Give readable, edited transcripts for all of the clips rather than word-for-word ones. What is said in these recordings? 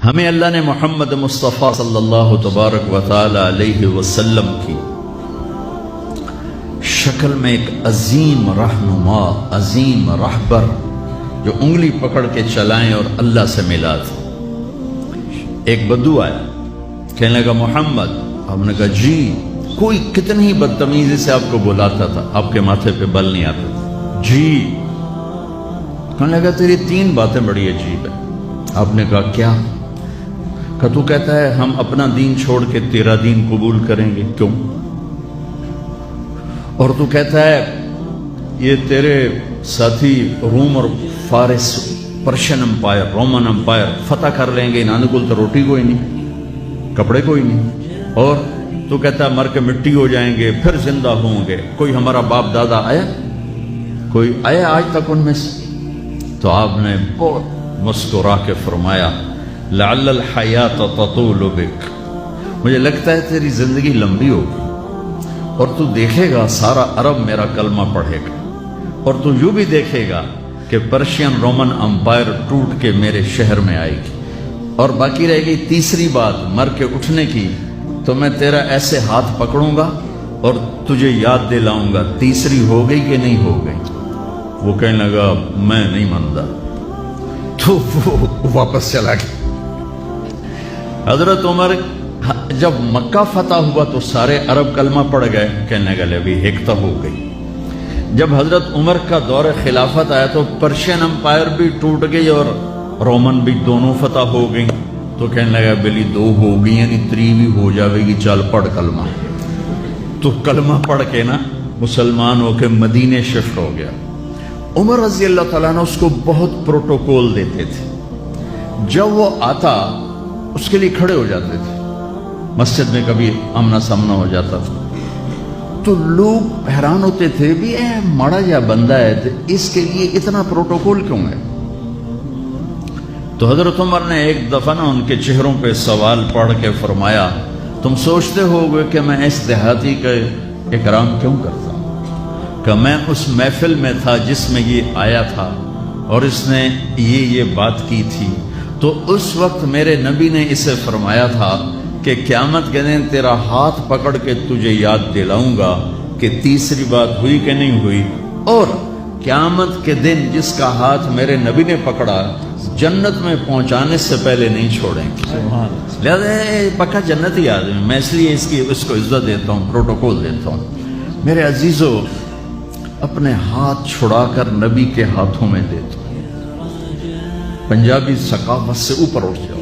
ہمیں اللہ نے محمد مصطفیٰ صلی اللہ تبارک و تعالی علیہ وسلم کی شکل میں ایک عظیم رہنما، عظیم رہبر جو انگلی پکڑ کے چلائیں اور اللہ سے ملا تھا۔ ایک بدو آیا، کہنے لگا محمد، آپ نے کہا جی، کوئی کتنی بدتمیزی سے آپ کو بلاتا تھا، آپ کے ماتھے پہ بل نہیں آتا تھا، جی۔ کہنے لگا تیری 3 باتیں بڑی عجیب ہیں۔ آپ نے کہا کیا؟ کہ تو کہتا ہے ہم اپنا دین چھوڑ کے تیرا دین قبول کریں گے، کیوں؟ اور تو کہتا ہے یہ تیرے ساتھی روم اور فارس، پرشین امپائر، رومن امپائر فتح کر لیں گے، انہوں کو تو روٹی کوئی نہیں، کپڑے کوئی نہیں، اور تو کہتا ہے مر کے مٹی ہو جائیں گے، پھر زندہ ہوں گے، کوئی ہمارا باپ دادا آیا؟ کوئی آیا آج تک ان میں سے؟ تو آپ نے بہت مسکرا کے فرمایا لعل الحیات تطول بک، مجھے لگتا ہے تیری زندگی لمبی ہوگی اور تو دیکھے گا سارا عرب میرا کلمہ پڑھے گا، اور تو یوں بھی دیکھے گا کہ پرشین رومن امپائر ٹوٹ کے میرے شہر میں آئے گی، اور باقی رہے گی تیسری بات مر کے اٹھنے کی، تو میں تیرا ایسے ہاتھ پکڑوں گا اور تجھے یاد دلاؤں گا تیسری ہو گئی کہ نہیں ہو گئی۔ وہ کہنے لگا میں نہیں مانتا، تو وہ واپس چلا گیا۔ حضرت عمر جب مکہ فتح ہوا تو سارے عرب کلمہ پڑھ گئے، کہنے لگے ابھی ایک تو ہو گئی۔ جب حضرت عمر کا دور خلافت آیا تو پرشین امپائر بھی ٹوٹ گئی اور رومن بھی، دونوں فتح ہو گئی، تو کہنے لگا بلی 2 ہو گئی، یعنی 3 بھی ہو جاوے گی، چل پڑھ کلمہ۔ تو کلمہ پڑھ کے نا مسلمان ہو کے مدینے شفٹ ہو گیا۔ عمر رضی اللہ تعالیٰ عنہ اس کو بہت پروٹوکول دیتے تھے، جب وہ آتا اس کے لیے کھڑے ہو جاتے تھے، مسجد میں کبھی آمنا سامنا ہو جاتا تھا تو لوگ حیران ہوتے تھے بھی اے ماڑا یا بندہ ہے تو اس کے لیے اتنا پروٹوکول کیوں ہے؟ تو حضرت عمر نے ایک دفعہ نا ان کے چہروں پہ سوال پڑھ کے فرمایا تم سوچتے ہوگے کہ میں اس دیہاتی کا اکرام کیوں کرتا ہوں؟ کہ میں اس محفل میں تھا جس میں یہ آیا تھا اور اس نے یہ بات کی تھی، تو اس وقت میرے نبی نے اسے فرمایا تھا کہ قیامت کے دن تیرا ہاتھ پکڑ کے تجھے یاد دلاؤں گا کہ تیسری بات ہوئی کہ نہیں ہوئی، اور قیامت کے دن جس کا ہاتھ میرے نبی نے پکڑا جنت میں پہنچانے سے پہلے نہیں چھوڑیں گے۔ لہذا پکا جنتی آدمی، میں اس لیے اس کو عزت دیتا ہوں، پروٹوکول دیتا ہوں۔ میرے عزیزو، اپنے ہاتھ چھڑا کر نبی کے ہاتھوں میں دیتا ہوں۔ پنجابی ثقافت سے اوپر اٹھ جاؤ،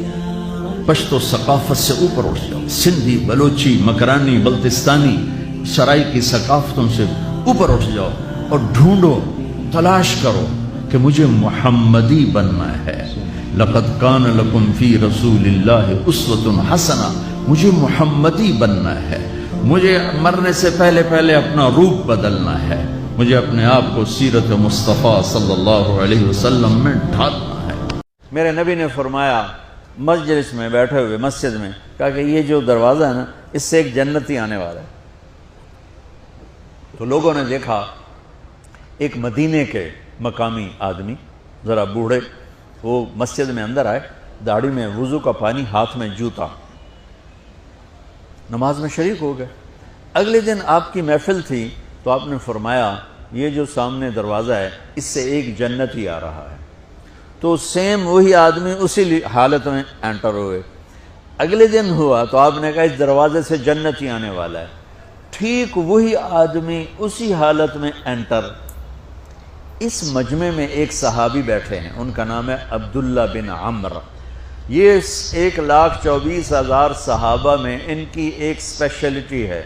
پشتو ثقافت سے اوپر اٹھ جاؤ، سندھی، بلوچی، مکرانی، بلتستانی، سرائی کی ثقافتوں سے اوپر اٹھ جاؤ اور ڈھونڈو، تلاش کرو کہ مجھے محمدی بننا ہے۔ لقد کان لکم فی رسول اللہ اسوۃ حسنہ، مجھے محمدی بننا ہے، مجھے مرنے سے پہلے اپنا روپ بدلنا ہے، مجھے اپنے آپ کو سیرت مصطفیٰ صلی اللہ علیہ وسلم میں ڈھالنا ہے۔ میرے نبی نے فرمایا مجلس میں بیٹھے ہوئے مسجد میں، کہا کہ یہ جو دروازہ ہے نا اس سے ایک جنتی آنے والا ہے۔ تو لوگوں نے دیکھا ایک مدینے کے مقامی آدمی، ذرا بوڑھے، وہ مسجد میں اندر آئے، داڑھی میں وضو کا پانی، ہاتھ میں جوتا، نماز میں شریک ہو گئے۔ اگلے دن آپ کی محفل تھی تو آپ نے فرمایا یہ جو سامنے دروازہ ہے اس سے ایک جنتی آ رہا ہے۔ تو سیم وہی آدمی اسی حالت میں انٹر ہوئے۔ اگلے دن ہوا تو آپ نے کہا اس دروازے سے جنتی آنے والا ہے، ٹھیک وہی آدمی اسی حالت میں انٹر۔ اس مجمع میں ایک صحابی بیٹھے ہیں، ان کا نام ہے عبداللہ بن عمر۔ یہ 1,24,000 صحابہ میں ان کی ایک سپیشلٹی ہے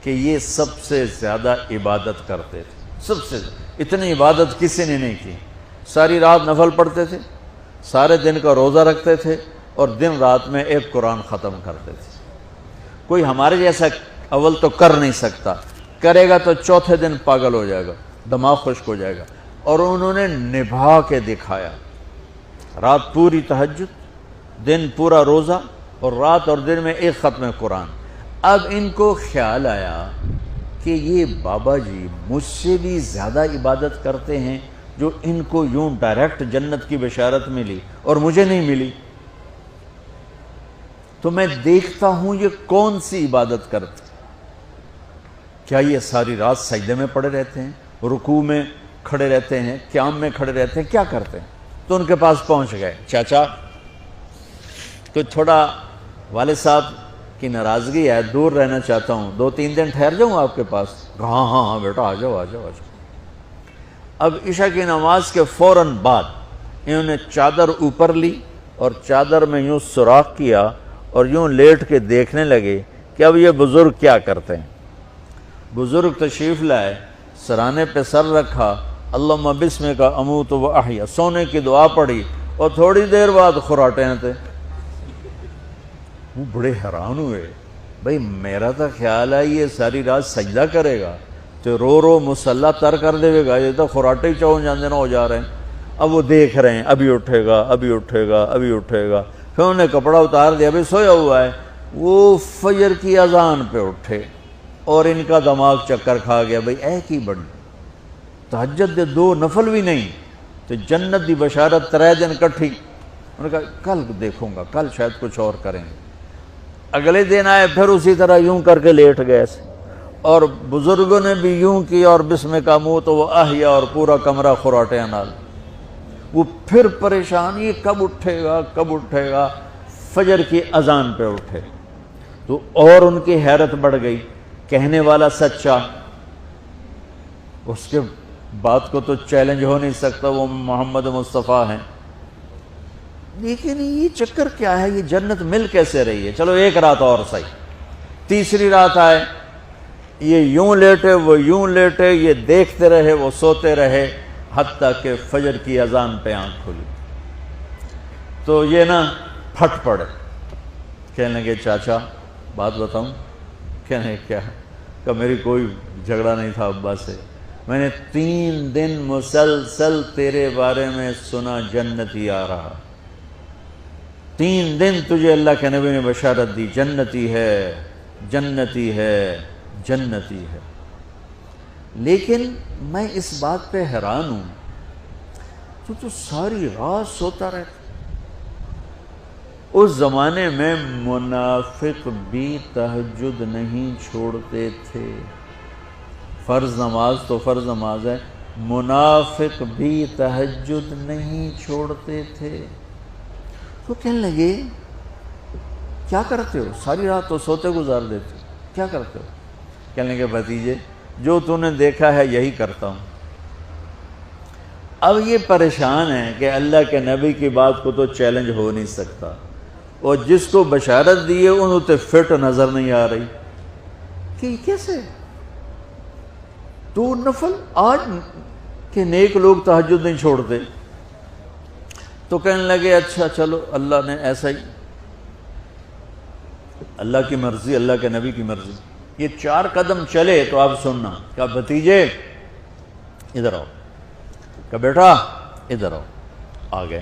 کہ یہ سب سے زیادہ عبادت کرتے تھے، سب سے اتنی عبادت کسی نے نہیں کی۔ ساری رات نفل پڑھتے تھے، سارے دن کا روزہ رکھتے تھے، اور دن رات میں ایک قرآن ختم کرتے تھے۔ کوئی ہمارے جیسا اول تو کر نہیں سکتا، کرے گا تو چوتھے دن پاگل ہو جائے گا، دماغ خشک ہو جائے گا، اور انہوں نے نبھا کے دکھایا۔ رات پوری تہجد، دن پورا روزہ، اور رات اور دن میں ایک ختم قرآن۔ اب ان کو خیال آیا کہ یہ بابا جی مجھ سے بھی زیادہ عبادت کرتے ہیں، جو ان کو یوں ڈائریکٹ جنت کی بشارت ملی اور مجھے نہیں ملی۔ تو میں دیکھتا ہوں یہ کون سی عبادت کرتے، کیا یہ ساری رات سجدے میں پڑے رہتے ہیں، رکوع میں کھڑے رہتے ہیں، قیام میں کھڑے رہتے ہیں، کیا کرتے ہیں؟ تو ان کے پاس پہنچ گئے، چاچا کوئی تھوڑا والد صاحب کی ناراضگی ہے، دور رہنا چاہتا ہوں، 2-3 دن ٹھہر جاؤں آپ کے پاس؟ ہاں ہاں ہاں بیٹا آ جاؤ آ جاؤ آ جاؤ۔ اب عشاء کی نماز کے فوراً بعد انہوں نے چادر اوپر لی اور چادر میں یوں سوراخ کیا اور یوں لیٹ کے دیکھنے لگے کہ اب یہ بزرگ کیا کرتے ہیں۔ بزرگ تشریف لائے، سرانے پہ سر رکھا، اللہم بسمک اموت و احیا، سونے کی دعا پڑھی اور تھوڑی دیر بعد خراٹے تھے۔ وہ بڑے حیران ہوئے، بھئی میرا تو خیال ہے یہ ساری رات سجدہ کرے گا تو رو رو مصلی تر کر دے گا، یہ تو خراٹے ہی چون جاندے نہ ہو جا رہے ہیں۔ اب وہ دیکھ رہے ہیں ابھی اٹھے گا ابھی اٹھے گا ابھی اٹھے گا، پھر انہوں نے کپڑا اتار دیا، ابھی سویا ہوا ہے۔ وہ فجر کی اذان پہ اٹھے اور ان کا دماغ چکر کھا گیا، بھئی اے کی بڑی تہجد دے 2 نفل بھی نہیں تو جنت دی بشارت 3 دن کٹھی۔ انہوں نے کہا کل دیکھوں گا، کل شاید کچھ اور کریں گے۔ اگلے دن آئے پھر اسی طرح یوں کر کے لیٹ گئے، اور بزرگوں نے بھی یوں کیا اور بسمک اموت و احیا، اور پورا کمرہ خراٹے نال۔ وہ پھر پریشان، یہ کب اٹھے گا کب اٹھے گا؟ فجر کی اذان پہ اٹھے تو اور ان کی حیرت بڑھ گئی، کہنے والا سچا، اس کے بات کو تو چیلنج ہو نہیں سکتا، وہ محمد مصطفیٰ ہیں، لیکن یہ چکر کیا ہے، یہ جنت مل کیسے رہی ہے؟ چلو ایک رات اور صحیح۔ تیسری رات آئے، یہ یوں لیٹے وہ یوں لیٹے، یہ دیکھتے رہے وہ سوتے رہے، حتیٰ کہ فجر کی اذان پہ آنکھ کھلی تو یہ نا پھٹ پڑے، کہنے لگے چاچا بات بتاؤں؟ کہنے کیا؟ کہ میری کوئی جھگڑا نہیں تھا ابا سے، میں نے 3 دن مسلسل تیرے بارے میں سنا جنتی آ رہا، 3 دن تجھے اللہ کے نبی نے بشارت دی جنتی ہے جنتی ہے جنتی ہے، لیکن میں اس بات پہ حیران ہوں تو ساری رات سوتا رہتا۔ اس زمانے میں منافق بھی تہجد نہیں چھوڑتے تھے، فرض نماز تو فرض نماز ہے، منافق بھی تہجد نہیں چھوڑتے تھے۔ تو کہنے لگے کیا کرتے ہو؟ ساری رات تو سوتے گزار دیتے ہو، کیا کرتے ہو؟ کہنے لگے بھتیجے جو تو نے دیکھا ہے یہی کرتا ہوں۔ اب یہ پریشان ہے کہ اللہ کے نبی کی بات کو تو چیلنج ہو نہیں سکتا، اور جس کو بشارت دی ہے انہوں تے فٹ نظر نہیں آ رہی کہ کیسے تو نفل آج کہ نیک لوگ تہجد نہیں چھوڑتے۔ تو کہنے لگے اچھا چلو اللہ نے ایسا ہی، اللہ کی مرضی اللہ کے نبی کی مرضی۔ یہ 4 قدم چلے تو آپ سننا، کہا بھتیجے ادھر آؤ، کہا بیٹا ادھر آؤ، آ گئے۔